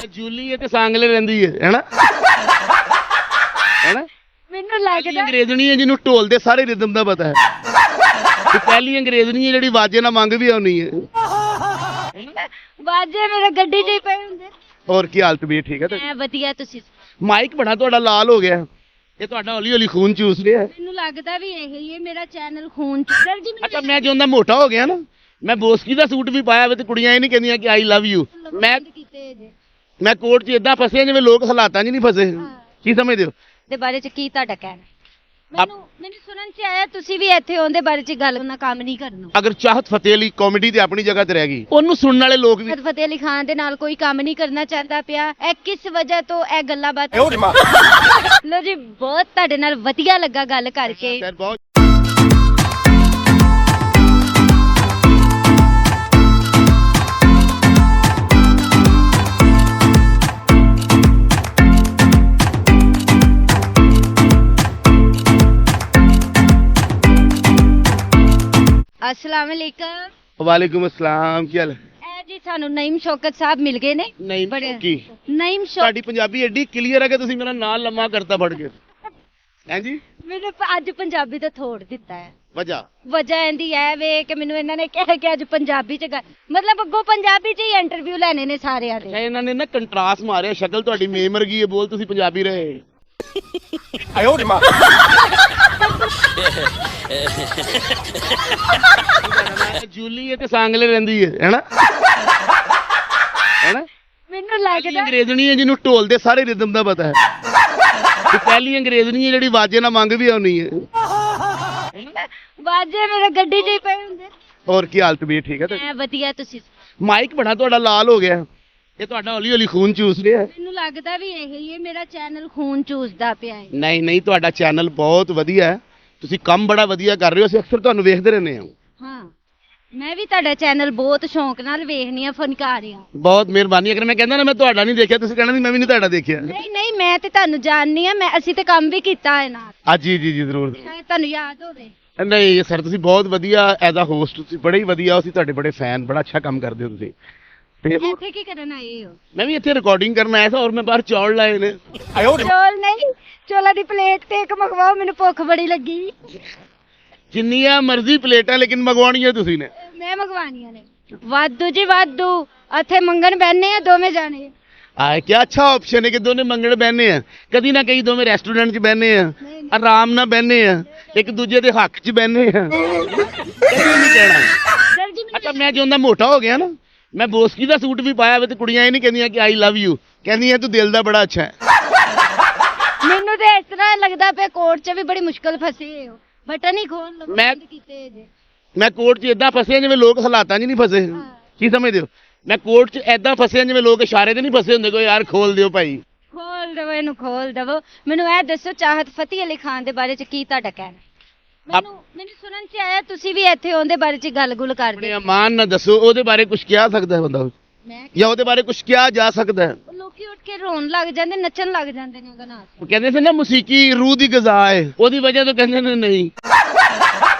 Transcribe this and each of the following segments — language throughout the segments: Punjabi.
ਜੂਲੀ ਤੇ ਸਾਂਗਲੇ ਰਹਿੰਦੀ ਹੈ ਹੈਨਾ ਹੈਨਾ। ਮੈਨੂੰ ਲੱਗਦਾ ਅੰਗਰੇਜ਼ਣੀ ਹੈ ਜਿਹਨੂੰ ਢੋਲ ਦੇ ਸਾਰੇ ਰਿਦਮ ਦਾ ਪਤਾ ਹੈ। ਤੇ ਪਹਿਲੀ ਅੰਗਰੇਜ਼ਣੀ ਹੈ ਜਿਹੜੀ ਵਾਜੇ ਨਾਲ ਮੰਗ ਵੀ ਆਉਣੀ ਹੈ। ਬਾਜੇ ਮੇਰੇ ਗੱਡੀ 'ਚ ਹੀ ਪਏ ਹੁੰਦੇ। ਹੋਰ ਕੀ ਹਾਲਤ ਵੀ ਠੀਕ ਹੈ ਤੇ ਮੈਂ ਵਧੀਆ, ਤੁਸੀਂ? ਮਾਈਕ ਬੜਾ ਤੁਹਾਡਾ ਲਾਲ ਹੋ ਗਿਆ, ਇਹ ਤੁਹਾਡਾ ਹੌਲੀ ਹੌਲੀ ਖੂਨ ਚੂਸ ਰਿਹਾ। ਮੈਨੂੰ ਲੱਗਦਾ ਵੀ ਇਹੀ ਹੈ ਮੇਰਾ ਚੈਨਲ ਖੂਨ ਚੂਸਦਾ ਜੀ। ਅੱਛਾ ਮੈਂ ਜਿਉਂਦਾ ਮੋਟਾ ਹੋ ਗਿਆ ਨਾ, ਮੈਂ ਬੋਸਕੀ ਦਾ ਸੂਟ ਵੀ ਪਾਇਆ ਵੇ ਤੇ ਕੁੜੀਆਂ ਇਹ ਨਹੀਂ ਕਹਿੰਦੀਆਂ ਕਿ ਆਈ ਲਵ ਯੂ। ਮੈਂ ਕੋਰਟ 'ਚ ਇਦਾਂ ਫਸਿਆ ਜਿਵੇਂ ਲੋਕ ਹਾਲਾਤਾਂ 'ਚ ਨਹੀਂ ਫਸੇ। ਕੀ ਸਮਝਦੇ ਹੋ ਦੇ ਬਾਰੇ 'ਚ ਕੀ ਤੁਹਾਡਾ ਕਹਿਣਾ? ਮੈਨੂੰ ਸੁਣਨ 'ਚ ਆਇਆ ਤੁਸੀਂ ਵੀ ਇੱਥੇ ਉਹਦੇ ਬਾਰੇ 'ਚ ਗੱਲ ਨਾ ਕੰਮ ਨਹੀਂ ਕਰਨਾ। ਅਗਰ ਚਾਹਤ ਫਤਿਹ ਅਲੀ ਕਾਮੇਡੀ ਤੇ ਆਪਣੀ ਜਗ੍ਹਾ ਤੇ ਰਹਿ ਗਈ, ਉਹਨੂੰ ਸੁਣਨ ਵਾਲੇ ਲੋਕ ਵੀ ਫਤਿਹ ਅਲੀ ਖਾਨ ਦੇ ਨਾਲ ਕੋਈ ਕੰਮ ਨਹੀਂ ਕਰਨਾ ਚਾਹੁੰਦਾ ਪਿਆ। ਇਹ ਕਿਸ ਵਜ੍ਹਾ ਤੋਂ ਇਹ ਗੱਲਾਂ ਬਾਤ? ਲੋ ਜੀ, ਬਹੁਤ ਤੁਹਾਡੇ ਨਾਲ ਵਧੀਆ ਲੱਗਾ ਗੱਲ ਕਰਕੇ। ਬਹੁਤ अस्सलाम वालेकुम। ਵਾਲੇकुम अस्सलाम। ਕੀ ਹਾਲ? ਇਹ ਜੀ ਸਾਨੂੰ ਨਈਮ ਸ਼ੌਕਤ ਸਾਹਿਬ ਮਿਲ ਗਏ ਨੇ। ਨਹੀਂ ਕੀ ਨਈਮ ਸ਼ੌਕਤ ਤੁਹਾਡੀ ਪੰਜਾਬੀ ਐਡੀ ਕਲੀਅਰ ਹੈ ਕਿ ਤੁਸੀਂ ਮੇਰਾ ਨਾਂ ਲੰਮਾ ਕਰਤਾ ਫੜ ਕੇ। ਹਾਂਜੀ ਮੈਨੂੰ ਅੱਜ ਪੰਜਾਬੀ ਤੋਂ ਥੋੜ ਦਿੱਤਾ ਹੈ। ਵਜ੍ਹਾ ਇਹਦੀ ਹੈ ਵੇ ਕਿ ਮੈਨੂੰ ਇਹਨਾਂ ਨੇ ਕਿਹਾ ਕਿ ਅੱਜ ਪੰਜਾਬੀ ਚ ਮਤਲਬ ਅੱਗੋਂ ਪੰਜਾਬੀ ਚ ਹੀ ਇੰਟਰਵਿਊ ਲੈਣੇ ਨੇ ਸਾਰਿਆਂ ਦੇ। ਇਹਨਾਂ ਨੇ ਨਾ ਕੰਟਰਾਸਟ ਮਾਰਿਆ, ਸ਼ਕਲ ਤੁਹਾਡੀ ਮੇਮ ਵਰਗੀ ਹੈ, ਬੋਲ ਤੁਸੀਂ ਪੰਜਾਬੀ ਰਹੇ। ਜੂਲੀ ਤੇ ਸਾਂਗਲੇ ਰਹਿੰਦੀ ਹੈ ਹੈਨਾ ਹੈਨਾ। ਮੈਨੂੰ ਲੱਗਦਾ ਅੰਗਰੇਜ਼ਣੀ ਹੈ ਜਿਹਨੂੰ ਢੋਲ ਦੇ ਸਾਰੇ ਰਿਦਮ ਦਾ ਪਤਾ ਹੈ। ਤੇ ਪਹਿਲੀ ਅੰਗਰੇਜ਼ਣੀ ਹੈ ਜਿਹੜੀ ਵਾਜੇ ਨਾਲ ਮੰਗ ਵੀ ਆਉਣੀ ਹੈ। ਬਾਜੇ ਮੇਰੇ ਗੱਡੀ 'ਚ ਹੀ ਪਏ ਹੁੰਦੇ। ਹੋਰ ਕੀ ਹਾਲਤ ਵੀ ਠੀਕ ਹੈ ਤੇ ਮੈਂ ਵਧੀਆ, ਤੁਸੀਂ? ਮਾਈਕ ਬੜਾ ਤੁਹਾਡਾ ਲਾਲ ਹੋ ਗਿਆ, ਇਹ ਤੁਹਾਡਾ ਹੌਲੀ ਹੌਲੀ ਖੂਨ ਚੂਸ ਰਿਹਾ। ਮੈਨੂੰ ਲੱਗਦਾ ਵੀ ਇਹੀ ਹੈ ਮੇਰਾ ਚੈਨਲ ਖੂਨ ਚੂਸਦਾ ਪਿਆ ਹੈ। ਨਹੀਂ ਤੁਹਾਡਾ ਚੈਨਲ ਬਹੁਤ ਵਧੀਆ ਹੈ, ਤੁਸੀਂ ਕੰਮ ਬੜਾ ਵਧੀਆ ਕਰ ਰਹੇ ਹੋ, ਅਸੀਂ ਅਕਸਰ ਤੁਹਾਨੂੰ ਵੇਖਦੇ ਰਹਿੰਦੇ ਹਾਂ। ਹਾਂ, ਮੈਂ ਵੀ ਤੁਹਾਡਾ ਚੈਨਲ ਬਹੁਤ ਸ਼ੌਂਕ ਨਾਲ ਵੇਖਨੀ ਆ, ਫਨਕਾਰ ਆ। ਬਹੁਤ ਮਿਹਰਬਾਨੀ। ਅਗਰ ਮੈਂ ਕਹਿੰਦਾ ਨਾ ਮੈਂ ਤੁਹਾਡਾ ਨਹੀਂ ਦੇਖਿਆ, ਤੁਸੀਂ ਕਹਿਣਾ ਮੈਂ ਵੀ ਨਹੀਂ ਤੁਹਾਡਾ ਦੇਖਿਆ। ਨਹੀਂ ਮੈਂ ਤੇ ਤੁਹਾਨੂੰ ਜਾਣਨੀ ਆ, ਅਸੀਂ ਤੇ ਕੰਮ ਵੀ ਕੀਤਾ ਹੈ ਨਾਲ। ਜੀ ਜ਼ਰੂਰ। ਸ਼ਾਇਦ ਤੁਹਾਨੂੰ ਯਾਦ ਹੋਵੇ। ਨਹੀਂ ਸਰ, ਤੁਸੀਂ ਬਹੁਤ ਵਧੀਆ ਐਜ਼ ਅ ਹੋਸਟ, ਤੁਸੀਂ ਬੜੇ ਹੀ ਵਧੀਆ, ਅਸੀਂ ਤੁਹਾਡੇ ਬੜੇ ਫੈਨ, ਬੜਾ ਅੱਛਾ ਕੰਮ ਕਰਦੇ ਹੋ ਤੁਸੀਂ। ਤੇ ਇੱਥੇ ਕੀ ਕਰਨ ਆਏ ਹੋ? ਮੈਂ ਵੀ ਇੱਥੇ ਰਿਕਾਰਡਿੰਗ ਕਰਨ ਆਇਆ ਸੀ, ਔਰ ਮੈਂ ਬਾਹਰ ਚੌਲ ਲਾਏ ਨੇ। ਚੌਲ ਨਹੀਂ, ਚੌਲਾਂ ਦੀ ਪਲੇਟ ਤੇ ਇੱਕ ਮੰਗਵਾਓ, ਮੈਨੂੰ ਭੁੱਖ ਬੜੀ ਲੱਗੀ। ਜਿੰਨੀਆਂ ਮਰਜ਼ੀ ਪਲੇਟਾਂ, ਲੇਕਿਨ ਮੰਗਵਾਉਣੀਆਂ ਤੁਸੀਂ ਨੇ। ਮੈਂ ਮੰਗਵਾਉਣੀਆਂ ਨੇ। ਵਾਧੂ ਜੀ ਵਾਧੂ। ਇੱਥੇ ਮੰਗਣ ਬੈਠਨੇ ਆ ਦੋਵੇਂ ਜਾਣੇ। ਕੀ ਅੱਛਾ ਆਪਸ਼ਨ ਹੈ ਕਿ ਦੋਨੇ ਮੰਗਣ ਬਹਿਨੇ ਆ, ਕਦੀ ਨਾ ਕਦੀ ਦੋਵੇਂ ਰੈਸਟੋਰੈਂਟ 'ਚ ਬਹਿਨੇ ਆ, ਆਰਾਮ ਨਾਲ ਬਹਿਨੇ ਆ, ਇੱਕ ਦੂਜੇ ਦੇ ਹੱਕ 'ਚ ਬਹਿਨੇ ਆ। ਨਹੀਂ ਕਹਿਣਾ। ਅੱਛਾ ਮੈਂ ਜਿਉਂਦਾ ਮੋਟਾ ਹੋ ਗਿਆ ਨਾ, ਮੈਂ ਬੋਸਕੀ ਦਾ ਸੂਟ ਵੀ ਪਾਇਆ ਵੇ ਤੇ ਕੁੜੀਆਂ ਇਹ ਨਹੀਂ ਕਹਿੰਦੀਆਂ ਕਿ ਆਈ ਲਵ ਯੂ, ਕਹਿੰਦੀਆਂ ਤੂੰ ਦਿਲ ਦਾ ਬੜਾ ਅੱਛਾ ਹੈ। ਮੈਨੂੰ ਤੇ ਇਸ ਤਰ੍ਹਾਂ ਲੱਗਦਾ ਪਿਆ ਕੋਰਟ 'ਚ ਵੀ ਬੜੀ ਮੁਸ਼ਕਲ ਫਸੇ ਹੋ। ਬਟਨ ਹੀ ਖੋਲ ਲਓ। ਮੈਂ ਕੋਰਟ 'ਚ ਇਦਾਂ ਫਸਿਆ ਜਿਵੇਂ ਲੋਕ ਹਾਲਾਤਾਂ 'ਚ ਨਹੀਂ ਫਸੇ। ਕੀ ਸਮਝਦੇ ਹੋ? ਮੈਂ ਕੋਰਟ 'ਚ ਏਦਾਂ ਫਸਿਆ ਜਿਵੇਂ ਲੋਕ ਇਸ਼ਾਰੇ ਤੇ ਨਹੀਂ ਫਸੇ ਹੁੰਦੇ, ਕੋਈ ਯਾਰ ਖੋਲ ਦਿਓ ਭਾਈ। ਖੋਲ ਦੇਵੋ ਇਹਨੂੰ, ਖੋਲ ਦੇਵੋ। ਮੈਨੂੰ ਇਹ ਦੱਸੋ, ਚਾਹਤ ਫਤਿਹ ਅਲੀ ਖਾਨ ਦੇ ਬਾਰੇ 'ਚ ਕੀ ਤੁਹਾਡਾ ਕਹਿਣਾ? ਮੈਨੂੰ ਸੁਣਨ 'ਚ ਆਇਆ ਤੁਸੀਂ ਵੀ ਇੱਥੇ ਉਹਦੇ ਬਾਰੇ 'ਚ ਗੱਲ ਕਰਦੇ। ਮਾਨ ਨਾ ਦੱਸੋ, ਉਹਦੇ ਬਾਰੇ ਕੁਝ ਕਿਹਾ ਸਕਦਾ ਹੈ ਬੰਦਾ, ਜਾਂ ਉਹਦੇ ਬਾਰੇ ਕੁਝ ਕਿਹਾ ਜਾ ਸਕਦਾ ਹੈ? ਲੋਕੀ ਉੱਠ ਕੇ ਰੋਣ ਲੱਗ ਜਾਂਦੇ, ਨੱਚਣ ਲੱਗ ਜਾਂਦੇ ਨੇ ਉਹਦੇ ਨਾਲ। ਉਹ ਕਹਿੰਦੇ ਸੀ ਨਾ ਮੂਸੀਕੀ ਰੂਹ ਦੀ ਗ਼ਜ਼ਾ ਹੈ, ਉਹਦੀ ਵਜ੍ਹਾ ਤੋਂ ਕਹਿੰਦੇ ਨੇ ਨਹੀਂ।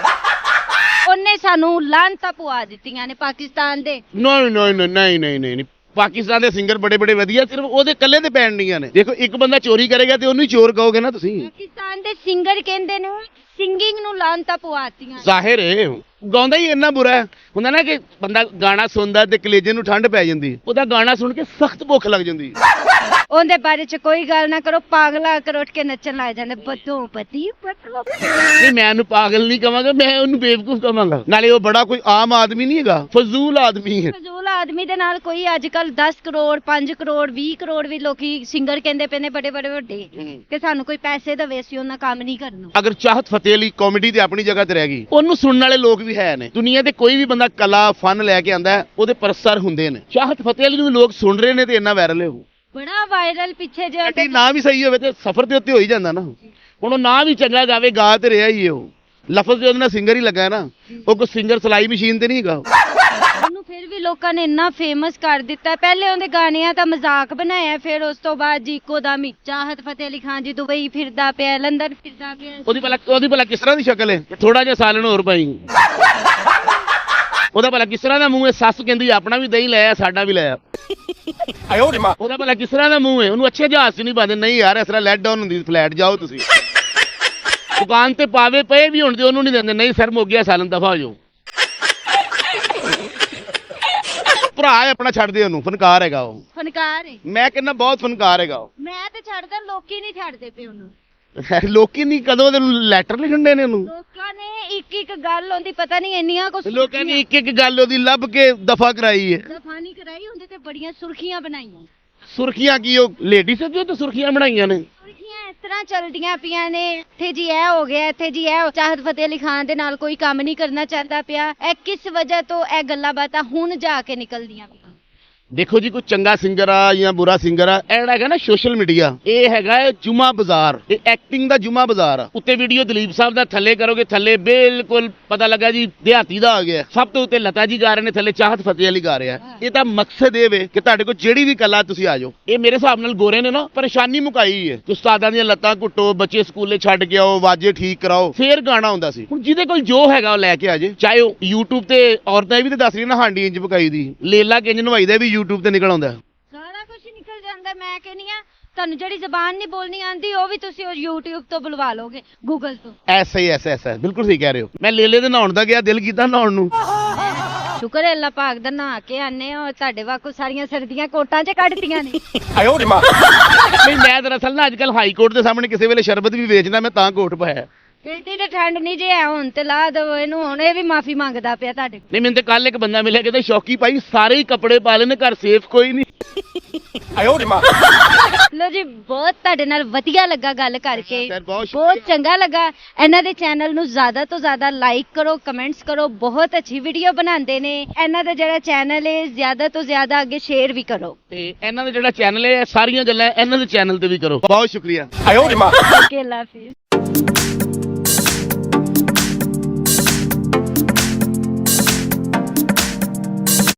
ਉਹਨੇ ਸਾਨੂੰ ਲਾਹਨਤਾਂ ਪਵਾ ਦਿੱਤੀਆਂ ਨੇ ਪਾਕਿਸਤਾਨ ਦੇ। ਨਹੀਂ ਪਾਕਿਸਤਾਨ ਦੇ ਸਿੰਗਰ ਬੜੇ ਵਧੀਆ, ਸਿਰਫ ਉਹਦੇ ਇਕੱਲੇ ਤੇ ਪੈਣੀਆਂ ਨੇ। ਦੇਖੋ ਇੱਕ ਬੰਦਾ ਚੋਰੀ ਕਰੇਗਾ ਤੇ ਉਹਨੂੰ ਹੀ ਚੋਰ ਕਹੋਗੇ ਨਾ ਤੁਸੀਂ। ਪਾਕਿਸਤਾਨ ਦੇ ਸਿੰਗਰ ਕਹਿੰਦੇ ਨੇ ਸਿੰਗਿੰਗ ਨੂੰ ਲਾਹਨਤਾਂ ਪਵਾਤੀਆਂ। ਜ਼ਾਹਿਰ ਹੈ ਗਾਉਂਦਾ ਹੀ ਇੰਨਾ ਬੁਰਾ ਹੈ। ਹੁੰਦਾ ਨਾ ਕਿ ਬੰਦਾ ਗਾਣਾ ਸੁਣਦਾ ਤੇ ਕਲੇਜੇ ਨੂੰ ਠੰਡ ਪੈ ਜਾਂਦੀ, ਉਹਦਾ ਗਾਣਾ ਸੁਣ ਕੇ ਸਖਤ ਭੁੱਖ ਲੱਗ ਜਾਂਦੀ। ਉਹਦੇ ਬਾਰੇ 'ਚ ਕੋਈ ਗੱਲ ਨਾ ਕਰੋ, ਪਾਗਲਾ ਕਰ ਉੱਠ ਕੇ ਨੱਚਣ ਲੱਗ ਜਾਂਦੇ। ਨਹੀਂ ਮੈਂ ਉਹਨੂੰ ਪਾਗਲ ਨਹੀਂ ਕਵਾਂਗਾ, ਮੈਂ ਉਹਨੂੰ ਬੇਵਕੂਫ ਕਵਾਂਗਾ। ਨਾਲੇ ਉਹ ਬੜਾ ਕੋਈ ਆਮ ਆਦਮੀ ਨਹੀਂ ਹੈਗਾ, ਫਜ਼ੂਲ ਆਦਮੀ ਹੈ। ਫਜ਼ੂਲ ਆਦਮੀ ਦੇ ਨਾਲ ਕੋਈ ਅੱਜ ਕੱਲ 10 ਕਰੋੜ 5 ਕਰੋੜ 20 ਕਰੋੜ ਵੀ ਲੋਕੀ ਸਿੰਗਰ ਕਹਿੰਦੇ ਪਏ ਨੇ, ਬੜੇ ਵੱਡੇ, ਕਿ ਸਾਨੂੰ ਕੋਈ ਪੈਸੇ ਦੇਵੇ, ਅਸੀਂ ਉਹਨਾਂ ਕੰਮ ਨਹੀਂ ਕਰਨਾ। ਅਗਰ ਚਾਹਤ ਫਤਿਹ ਅਲੀ ਕਾਮੇਡੀ ਤੇ ਆਪਣੀ ਜਗ੍ਹਾ ਤੇ ਰਹਿ ਗਈ, ਉਹਨੂੰ ਸੁਣਨ ਵਾਲੇ ਲੋਕ ਵੀ ਹੈ ਨੇ। ਦੁਨੀਆ ਤੇ ਕੋਈ ਵੀ ਬੰਦਾ ਕਲਾ ਫਨ ਲੈ ਕੇ ਆਂਦਾ, ਉਹਦੇ ਪਰਸਰ ਹੁੰਦੇ ਨੇ। ਚਾਹਤ ਫਤਿਹ ਅਲੀ ਨੂੰ ਲੋਕ ਸੁਣ ਰਹੇ ਨੇ ਤੇ ਇੰਨਾ ਵਾਇਰਲ ਹੋ, ਬੜਾ ਵਾਇਰਲ। ਪਿੱਛੇ ਜੇ ਨਾਂ ਵੀ ਸਹੀ ਹੋਵੇ ਤੇ ਸਫ਼ਰ ਦੇ ਉੱਤੇ ਹੋ ਹੀ ਜਾਂਦਾ ਨਾ। ਹੁਣ ਉਹ ਨਾਂ ਵੀ ਚੰਗਾ ਗਾਵੇ, ਗਾ ਤੇ ਰਿਹਾ ਹੀ ਉਹ, ਲਫ਼ਜ਼ ਦੇ ਉਹਦੇ ਨਾਲ ਸਿੰਗਰ ਹੀ ਲੱਗਾ ਨਾ, ਉਹ ਕੋਈ ਸਿੰਗਰ ਸਲਾਈ ਮਸ਼ੀਨ ਤੇ ਨਹੀਂ ਗਾ। ਉਹਨੂੰ ਫਿਰ ਵੀ ਲੋਕਾਂ ਨੇ ਇੰਨਾ ਫੇਮਸ ਕਰ ਦਿੱਤਾ। ਪਹਿਲੇ ਉਹਦੇ ਗਾਣਿਆਂ ਦਾ ਮਜ਼ਾਕ ਬਣਾਇਆ, ਫਿਰ ਉਸ ਤੋਂ ਬਾਅਦ ਜੀ ਇੱਕੋ ਦਮ ਹੀ ਚਾਹਤ ਫਤਿਹ ਅਲੀ ਖਾਨ ਜੀ ਦੁਬਈ ਫਿਰਦਾ ਪਿਆ, ਲੰਡਨ ਫਿਰਦਾ ਪਿਆ। ਉਹਦੀ ਭਲਾ ਕਿਸ ਤਰ੍ਹਾਂ ਦੀ ਸ਼ਕਲ ਹੈ? ਥੋੜਾ ਜਿਹਾ ਸਾਲਣ ਹੋਰ ਪਾਈ। ਉਹਦਾ ਭਲਾ ਕਿਸ ਤਰ੍ਹਾਂ ਦਾ ਮੂੰਹ ਹੈ? ਸੱਸ ਕਹਿੰਦੀ ਆਪਣਾ ਵੀ ਦਹੀਂ ਲੈ ਆ, ਸਾਡਾ ਵੀ ਲੈ ਆ। ਉਹਦਾ ਭਲਾ ਕਿਸ ਤਰ੍ਹਾਂ ਦਾ ਮੂੰਹ ਹੈ? ਉਹਨੂੰ ਅੱਛੇ ਜਹਾਜ਼ 'ਚ ਨਹੀਂ ਪਾਉਂਦੇ, ਨਹੀਂ ਯਾਰ ਇਸ ਤਰ੍ਹਾਂ ਲੈਟ ਡਾਊਨ ਹੁੰਦੀ, ਫਲੈਟ ਜਾਓ ਤੁਸੀਂ। ਦੁਕਾਨ ਤੇ ਪਾਵੇ ਪਏ ਵੀ ਹੁਣ ਤੇ ਉਹਨੂੰ ਨਹੀਂ ਦਿੰਦੇ, ਨਹੀਂ ਸਰ ਮੁੱਕ ਗਿਆ ਸਾਲਨ, ਦਫਾ ਹੋ ਜਾਓ। ਭਰਾ ਹੈ ਆਪਣਾ, ਛੱਡ ਦੇ ਉਹਨੂੰ, ਫਨਕਾਰ ਹੈਗਾ ਉਹ। ਫਨਕਾਰ ਹੈ, ਮੈਂ ਕਹਿੰਦਾ ਬਹੁਤ ਫਨਕਾਰ ਹੈਗਾ ਉਹ। ਮੈਂ ਤੇ ਛੱਡਦਾ, ਲੋਕੀ ਨਹੀਂ ਛੱਡਦੇ ਪਏ ਉਹਨੂੰ। ਲੋਕੀ ਨਹੀਂ, ਕਦੋਂ ਦੇ ਲੈਟਰ ਲਿਖਣ ਦੇ ਨੇ ਉਹਨੂੰ। ਲੋਕਾਂ ਨੇ ਇੱਕ ਇੱਕ ਗੱਲ ਉਹਦੀ ਪਤਾ ਨਹੀਂ ਇੰਨੀਆਂ ਕੁ ਲੋਕਾਂ ਨੇ ਇੱਕ ਇੱਕ ਗੱਲ ਉਹਦੀ ਲੱਭ ਕੇ ਦਫਾ ਕਰਾਈ ਹੈ। ਦਫਾ ਨਹੀਂ ਕਰਾਈ ਹੁੰਦੀ ਤੇ ਬੜੀਆਂ ਸੁਰਖੀਆਂ ਬਣਾਈਆਂ। ਸੁਰਖੀਆਂ ਕੀ ਉਹ ਲੇਡੀਜ਼ ਜੋ ਤੇ ਸੁਰਖੀਆਂ ਬਣਾਈਆਂ ਨੇ? ਸੁਰਖੀਆਂ ਇਸ ਤਰ੍ਹਾਂ ਚੱਲਦੀਆਂ ਪਈਆਂ ਨੇ, ਇੱਥੇ ਜੀ ਇਹ ਹੋ ਗਿਆ, ਇੱਥੇ ਜੀ ਇਹ ਚਾਹਤ ਫਤਿਹ ਅਲੀ ਖਾਨ ਦੇ ਨਾਲ ਕੋਈ ਕੰਮ ਨਹੀਂ ਕਰਨਾ ਚਾਹੁੰਦਾ ਪਿਆ। ਇਹ ਕਿਸ ਵਜ੍ਹਾ ਤੋਂ ਇਹ ਗੱਲਾਂ ਬਾਤਾਂ ਹੁਣ ਜਾ ਕੇ ਨਿਕਲਦੀਆਂ ਪਈਆਂ? ਦੇਖੋ ਜੀ, ਕੋਈ ਚੰਗਾ ਸਿੰਗਰ ਆ ਜਾਂ ਬੁਰਾ ਸਿੰਗਰ ਆ, ਇਹ ਜਿਹੜਾ ਹੈਗਾ ਨਾ ਸੋਸ਼ਲ ਮੀਡੀਆ, ਇਹ ਹੈਗਾ ਜੁਮਾ ਬਾਜ਼ਾਰ, ਇਹ ਐਕਟਿੰਗ ਦਾ ਜੁਮਾ ਬਾਜ਼ਾਰ ਆ। ਉੱਤੇ ਵੀਡੀਓ ਦਲੀਪ ਸਾਹਿਬ ਦਾ ਥੱਲੇ ਕਰੋਗੇ, ਥੱਲੇ ਬਿਲਕੁਲ ਪਤਾ ਲੱਗਾ ਜੀ ਦਿਹਾਤੀ ਦਾ ਆ ਗਿਆ। ਸਭ ਤੋਂ ਉੱਤੇ ਲਤਾ ਜੀ ਗਾ ਰਹੇ ਨੇ, ਥੱਲੇ ਚਾਹਤ ਫਤਿਹ ਅਲੀ ਗਾ ਰਿਹਾ। ਇਹ ਤਾਂ ਮਕਸਦ ਇਹ ਵੇ ਕਿ ਤੁਹਾਡੇ ਕੋਲ ਜਿਹੜੀ ਵੀ ਕਲਾ ਤੁਸੀਂ ਆ ਜਾਓ। ਇਹ ਮੇਰੇ ਹਿਸਾਬ ਨਾਲ ਗੋਰੇ ਨੇ ਨਾ ਪਰੇਸ਼ਾਨੀ ਮੁਕਾਈ ਹੈ। ਉਸਤਾਦਾਂ ਦੀਆਂ ਲੱਤਾਂ ਘੁੱਟੋ, ਬੱਚੇ ਸਕੂਲੇ ਛੱਡ ਕੇ ਆਓ, ਵਾਜੇ ਠੀਕ ਕਰਾਓ, ਫੇਰ ਗਾਣਾ ਹੁੰਦਾ ਸੀ। ਹੁਣ ਜਿਹਦੇ ਕੋਲ ਜੋ ਹੈਗਾ ਉਹ ਲੈ ਕੇ ਆ ਜੇ। ਚਾਹੇ ਉਹ YouTube ਤੇ ਔਰਤਾਂ ਇਹ ਵੀ ਤੇ ਦੱਸ ਰਹੀਆਂ ਨਾ, ਹਾਂਡੀ ਇੰਜ ਪਕਾਈ ਦੀ, ਲੇਲਾ ਕਿੰਜ ਨਵਾਈਦਾ ਵੀ YouTube ਤੇ ਨਿਕਲ ਆਉਂਦਾ। ਸਾਰਾ ਕੁਝ ਨਿਕਲ ਜਾਂਦਾ। ਮੈਂ ਕਹਿੰਦੀ ਆ ਤੁਹਾਨੂੰ ਜਿਹੜੀ ਜ਼ਬਾਨ ਨਹੀਂ ਬੋਲਣੀ ਆਂਦੀ ਉਹ ਵੀ ਤੁਸੀਂ ਉਹ YouTube ਤੋਂ ਬੁਲਵਾ ਲੋਗੇ, Google ਤੋਂ। ਐਸਾ ਹੀ ਐਸਾ ਬਿਲਕੁਲ ਸਹੀ ਕਹਿ ਰਹੇ ਹੋ। ਮੈਂ ਲੇਲੇ ਦੇ ਨਹਾਉਣ ਦਾ ਗਿਆ, ਦਿਲ ਕੀਤਾ ਨਹਾਉਣ ਨੂੰ। ਸ਼ੁਕਰ ਹੈ ਅੱਲਾ ਪਾਕ ਦਾ, ਨਹਾ ਕੇ ਆਨੇ ਆ। ਤੁਹਾਡੇ ਵਾਕੂ ਸਾਰੀਆਂ ਸਰਦੀਆਂ ਕੋਟਾਂ 'ਚ ਕੱਢਤੀਆਂ ਨੇ। ਨਹੀਂ, ਮੈਂ ਦਰਅਸਲ ਨਾ ਅੱਜ ਕੱਲ ਹਾਈ ਕੋਰਟ ਦੇ ਸਾਹਮਣੇ ਕਿਸੇ ਵੇਲੇ ਸ਼ਰਬਤ ਵੀ ਵੇਚਦਾ, ਮੈਂ ਤਾਂ ਕੋਟ ਪਾਇਆ। ਕਿਤੇ ਤੇ ਠੰਡ ਨਹੀਂ ਜੇ ਹੈ, ਹੁਣ ਤੇ ਲਾ ਦਵੋ ਇਹਨੂੰ, ਹੁਣ ਇਹ ਵੀ ਮਾਫੀ ਮੰਗਦਾ ਪਿਆ ਤੁਹਾਡੇ ਕੋਲ। ਨਹੀਂ, ਮੈਨੂੰ ਤੇ ਕੱਲ ਇੱਕ ਬੰਦਾ ਮਿਲਿਆ, ਕਹਿੰਦਾ ਸ਼ੌਕੀ ਭਾਈ ਸਾਰੇ ਹੀ ਕੱਪੜੇ ਪਾ ਲੈਣੇ, ਘਰ ਸੇਫ ਕੋਈ ਨਹੀਂ। ਲੋ ਜੀ, ਬਹੁਤ ਤੁਹਾਡੇ ਨਾਲ ਵਧੀਆ ਲੱਗਾ ਗੱਲ ਕਰਕੇ, ਸਰ, ਬਹੁਤ ਬਹੁਤ ਚੰਗਾ ਲੱਗਾ। ਇਹਨਾਂ ਦੇ ਚੈਨਲ ਨੂੰ ਜ਼ਿਆਦਾ ਤੋਂ ਜ਼ਿਆਦਾ ਲਾਈਕ ਕਰੋ, ਕਮੈਂਟਸ ਕਰੋ, ਬਹੁਤ ਅੱਛੀ ਵੀਡੀਓ ਬਣਾਉਂਦੇ ਨੇ। ਇਹਨਾਂ ਦਾ ਜਿਹੜਾ ਚੈਨਲ ਹੈ ਜ਼ਿਆਦਾ ਤੋਂ ਜ਼ਿਆਦਾ ਅੱਗੇ ਸ਼ੇਅਰ ਵੀ ਕਰੋ, ਤੇ ਇਹਨਾਂ ਦਾ ਜਿਹੜਾ ਚੈਨਲ ਹੈ ਸਾਰੀਆਂ ਗੱਲਾਂ ਇਹਨਾਂ ਦੇ ਚੈਨਲ ਤੇ ਵੀ ਕਰੋ। ਬਹੁਤ ਸ਼ੁਕਰੀਆ। ਓਕੇ, ਅੱਲਾ ਹਾਫਿਜ਼।